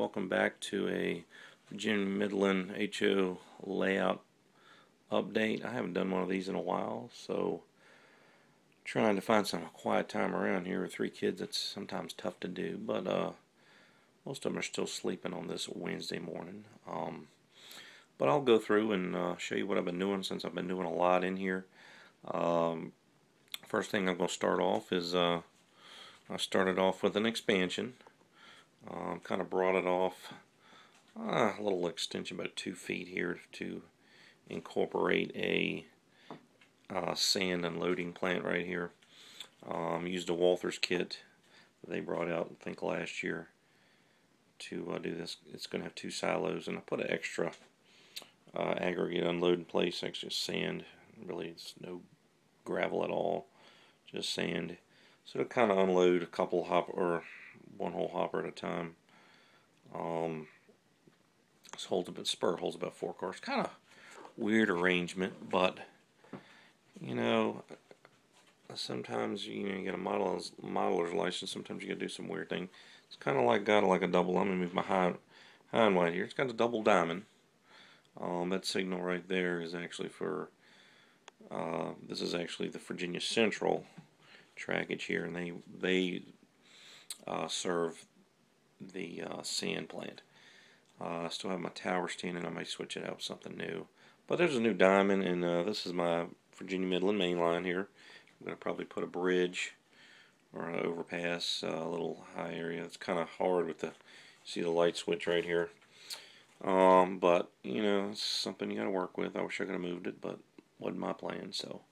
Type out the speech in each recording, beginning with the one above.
welcome back to a Virginia Midland HO layout update. I haven't done one of these in a while, so trying to find some quiet time around here with three kids. It's sometimes tough to do, but most of them are still sleeping on this Wednesday morning. But I'll go through and show you what I've been doing, since I've been doing a lot in here. First thing I'm going to start off is I started off with an expansion. Kind of brought it off a little extension, about 2 feet here, to incorporate a sand unloading plant right here. Used a Walther's kit that they brought out, I think, last year to do this. It's going to have 2 silos, and I put an extra aggregate unload in place. Actually, sand. Really, it's no gravel at all, just sand. So to kind of unload a couple or one whole hopper at a time. This spur holds about 4 cars. Kind of weird arrangement, but you know, sometimes you get a modeler's license. Sometimes you got to do some weird thing. It's kind of like a double. I'm gonna move my hind wide here. It's got a double diamond. That signal right there is actually for. This is actually the Virginia Central trackage here, and they serve the sand plant. I still have my tower standing. I might switch it out with something new. But there's a new diamond, and this is my Virginia Midland main line here. I'm going to probably put a bridge or an overpass, a little high area. It's kind of hard with see the light switch right here. But you know, it's something you got to work with. I wish I could have moved it, but wasn't my plan. So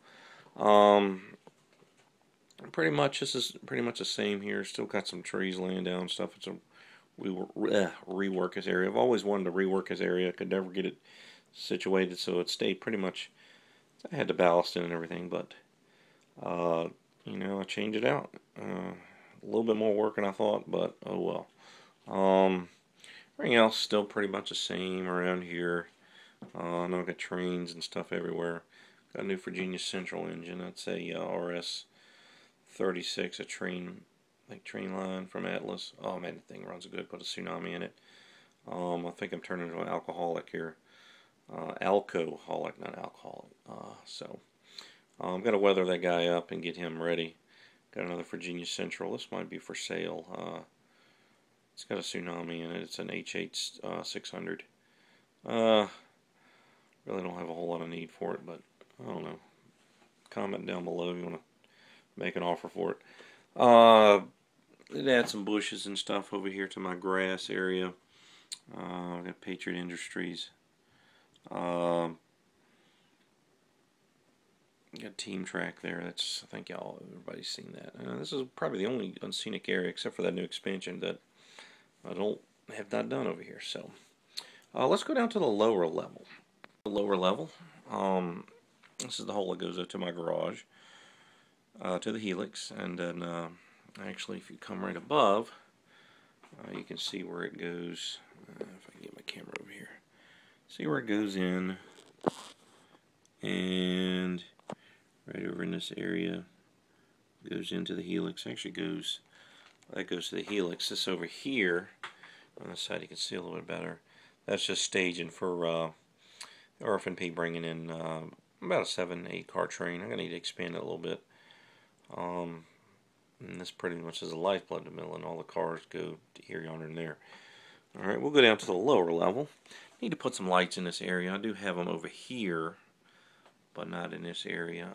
pretty much this is pretty much the same here. Still got some trees laying down and stuff. We rework this area. I've always wanted to rework this area. I could never get it situated, so it stayed pretty much. I had to ballast in and everything, but you know, I changed it out. A little bit more work than I thought, but oh well. Everything else still pretty much the same around here. I know I got trains and stuff everywhere. Got a new Virginia Central engine. That's a RS-36, a train line from Atlas. Oh man, the thing runs good. Put a tsunami in it. I think I'm turning into an alcoholic here. Alcoholic, not alcoholic. So I've got to weather that guy up and get him ready. Got another Virginia Central. This might be for sale. It's got a tsunami in it. It's an H8 600. Really don't have a whole lot of need for it, but I don't know. Comment down below if you want to make an offer for it. It adds some bushes and stuff over here to my grass area. I've got Patriot Industries. Got Team Track there. That's, I think everybody's seen that. This is probably the only unscenic area, except for that new expansion, that I don't have that done over here. So let's go down to the lower level. This is the hole that goes up to my garage, to the helix, and then actually, if you come right above, you can see where it goes. If I can get my camera over here, see where it goes in, and right over in this area goes into the helix. Actually that goes to the helix. This over here on the side, you can see a little bit better. That's just staging for RF&P bringing in about a 7-8 car train. I'm gonna need to expand it a little bit. And this pretty much is a lifeblood to Midland. All the cars go to here, yonder, and there. Alright, we'll go down to the lower level. Need to put some lights in this area. I do have them over here, but not in this area.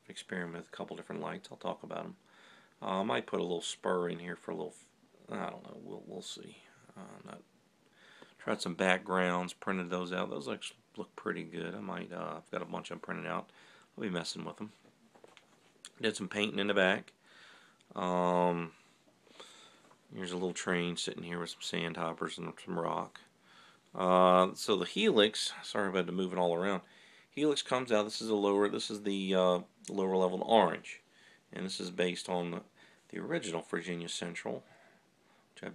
Experiment with a couple different lights. I'll talk about them. I might put a little spur in here for a little. I don't know. We'll see. Tried some backgrounds, printed those out. Those look pretty good. I might. I've got a bunch of them printed out. I'll be messing with them. Did some painting in the back. Here's a little train sitting here with some sand hoppers and some rock. So the helix. Sorry about to move it all around. Helix comes out. This is the lower level orange, and this is based on the original Virginia Central. I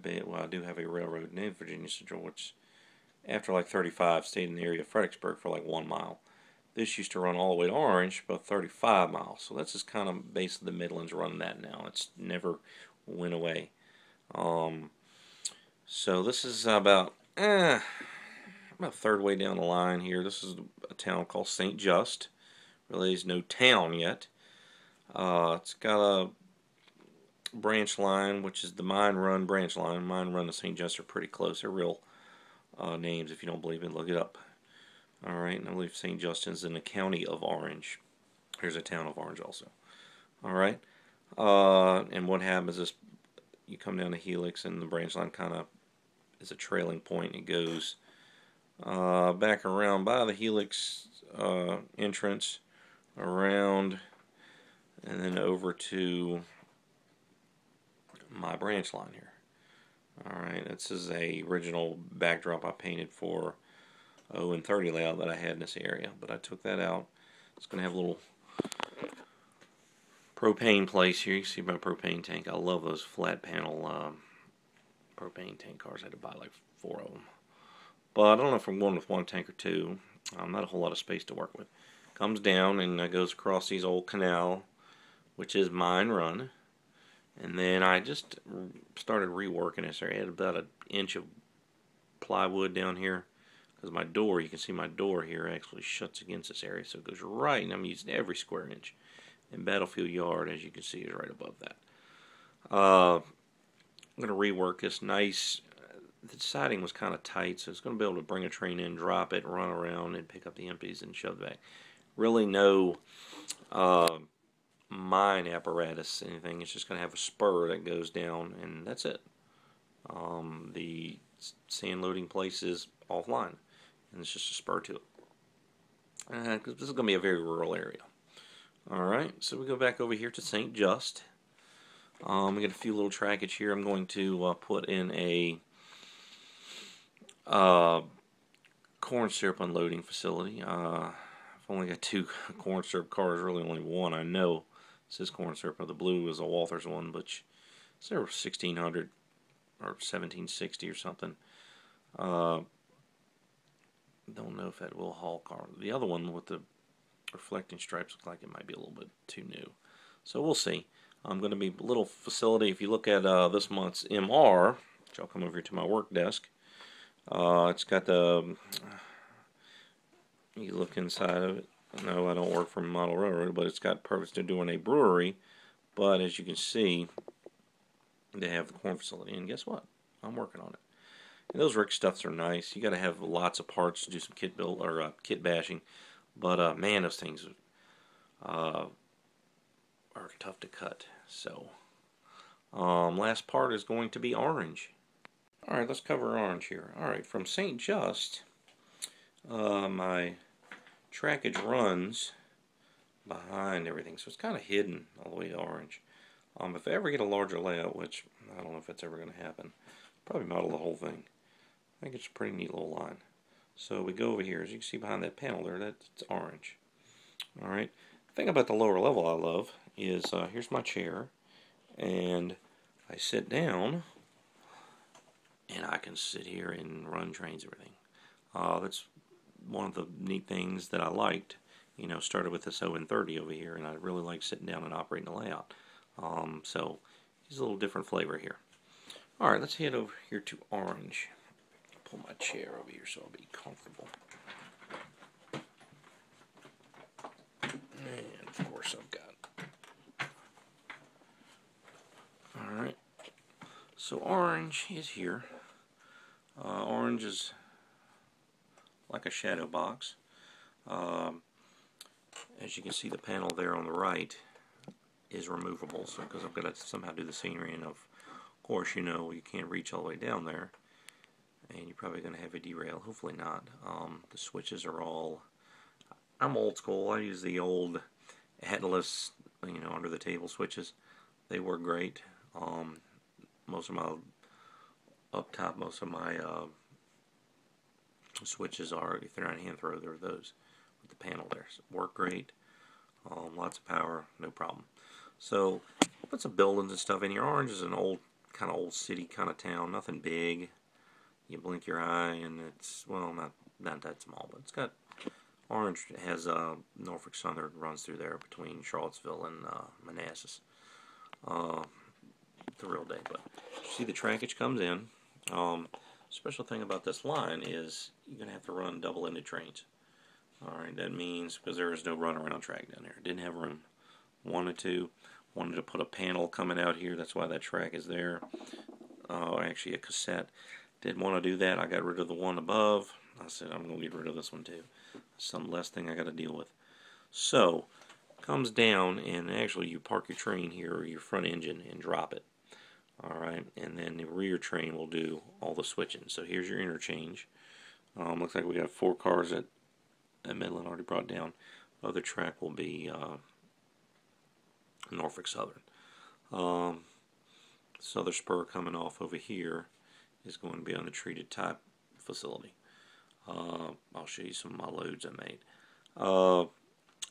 do have a railroad named Virginia Central, which after like 35 stayed in the area of Fredericksburg for like 1 mile. This used to run all the way to Orange, about 35 miles. So that's just kind of basically the Midlands running that now. It's never went away. So this is about a third way down the line here. This is a town called St. Just. Really is no town yet. It's got a branch line, which is the Mine Run branch line. Mine Run and St. Just are pretty close. They're real names. If you don't believe it, look it up. Alright, and I believe St. Justin's in the county of Orange. Here's a town of Orange also. Alright, and what happens is you come down the helix and the branch line kind of is a trailing point. It goes back around by the helix entrance, around, and then over to my branch line here. Alright, this is a original backdrop I painted for 0 and 30 layout that I had in this area, but I took that out. It's going to have a little propane place here. You can see my propane tank. I love those flat panel propane tank cars. I had to buy like 4 of them. But I don't know if I'm going with 1 tank or 2. Not a whole lot of space to work with. Comes down and goes across these old canal, which is Mine Run. And then I just started reworking this area. I had about 1 inch of plywood down here. Because my door, you can see my door here actually shuts against this area. So it goes right, and I'm using every square inch. And Battlefield Yard, as you can see, is right above that. I'm going to rework this nice. The siding was kind of tight, so it's going to be able to bring a train in, drop it, run around, and pick up the empties and shove it back. Really no mine apparatus, anything. It's just going to have a spur that goes down, and that's it. The sand loading place is offline, and it's just a spur to it. Because this is going to be a very rural area. Alright, so we go back over here to St. Just. We got a few little trackage here. I'm going to put in a corn syrup unloading facility. I've only got 2 corn syrup cars, really only 1 I know. This is corn syrup. The blue is a Walthers one, but it's there 1600 or 1760 or something. Don't know if that will haul car. The other one with the reflecting stripes looks like it might be a little bit too new. So we'll see. I'm going to be a little facility. If you look at this month's MR, which I'll come over here to my work desk, it's got the, you look inside of it. No, I don't work for Model Railroad, but it's got purpose to doing a brewery. But as you can see, they have the corn facility, and guess what? I'm working on it. And those Rick stuffs are nice. You got to have lots of parts to do some kit build or kit bashing. But man, those things are tough to cut. So last part is going to be orange. All right, let's cover orange here. All right, from St. Just, my trackage runs behind everything, so it's kind of hidden all the way to orange. If I ever get a larger layout, which I don't know if it's ever going to happen, probably model the whole thing. I think it's a pretty neat little line. So we go over here, as you can see behind that panel there, that's orange. Alright, the thing about the lower level I love is, here's my chair, and I sit down, and I can sit here and run trains and everything. That's one of the neat things that I liked. You know, started with this 0 and 30 over here, and I really like sitting down and operating the layout. So, it's a little different flavor here. Alright, let's head over here to orange. Pull my chair over here so I'll be comfortable. And of course I've got. Alright. So orange is here. Orange is like a shadow box. As you can see, the panel there on the right is removable, so because I've got to somehow do the scenery, and of course, you know, you can't reach all the way down there, and you're probably going to have a derail. Hopefully not. The switches are all, I'm old school. I use the old Atlas, you know, under the table switches. They work great. Most of my up top, most of my switches are, if they're not hand throw, they're those with the panel there. So work great. Lots of power, no problem. So put some buildings and stuff in here. Orange is an old, kind of old city kind of town. Nothing big. You blink your eye and it's, well, not that small, but it's got, Orange has Norfolk Southern runs through there between Charlottesville and Manassas. The real day, but see the trackage comes in. Special thing about this line is you're going to have to run double-ended trains. Alright, that means, because there is no runaround track down there. Didn't have room. Wanted to put a panel coming out here. That's why that track is there. Actually a cassette. Didn't want to do that. I got rid of the one above. I said I'm going to get rid of this one too. Some less thing I got to deal with. So, comes down, and actually you park your train here, or your front engine, and drop it. Alright, and then the rear train will do all the switching. So here's your interchange. Looks like we got 4 cars at Midland already brought down. Other track will be Norfolk Southern. This other spur coming off over here is going to be on the treated type facility. I'll show you some of my loads I made. I'm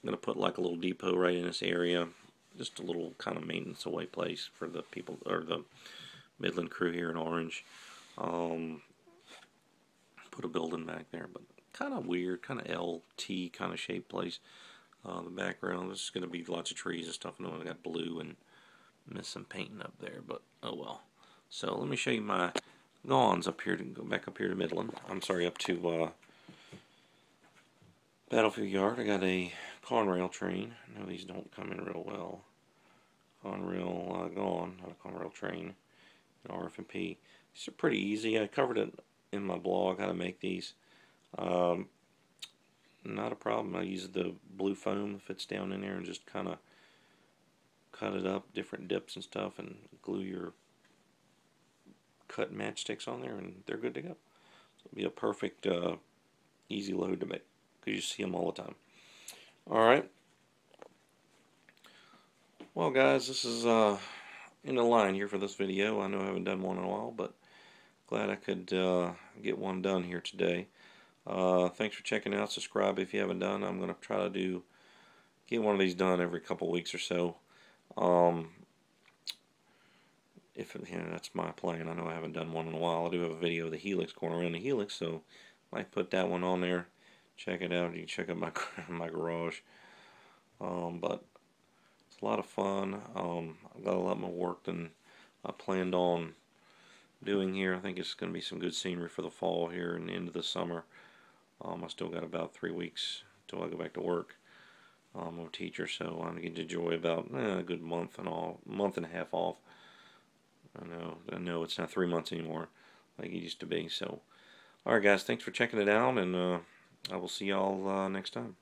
going to put like a little depot right in this area. Just a little kind of maintenance away place for the people, or the Midland crew here in Orange. Put a building back there, but kind of weird, kind of LT kind of shaped place. The background, this is going to be lots of trees and stuff. I know I got blue and missed some painting up there, but oh well. So let me show you my gawns up here, to go back up here to Midland. I'm sorry, up to Battlefield Yard. I got a Conrail train. I know these don't come in real well. Conrail gone, not a Conrail train. An RF&P. These are pretty easy. I covered it in my blog how to make these. Not a problem. I use the blue foam that fits down in there and just kind of cut it up, different dips and stuff, and glue your cut matchsticks on there, and they're good to go. So it'll be a perfect easy load to make, because you see them all the time. Alright. Well guys, this is in the line here for this video. I know I haven't done one in a while, but glad I could get one done here today. Thanks for checking out. Subscribe if you haven't done. I'm going to try to get one of these done every couple weeks or so. That's my plan. I know I haven't done one in a while. I do have a video of the helix going around the helix, so I might put that one on there. Check it out. You can check out my garage. But it's a lot of fun. I've got a lot more work than I planned on doing here. I think it's going to be some good scenery for the fall here and into the summer. I still got about 3 weeks until I go back to work. I'm a teacher, so I'm going to enjoy about a good month and a half off. I know it's not 3 months anymore like it used to be. So, alright guys, thanks for checking it out, and I will see y'all next time.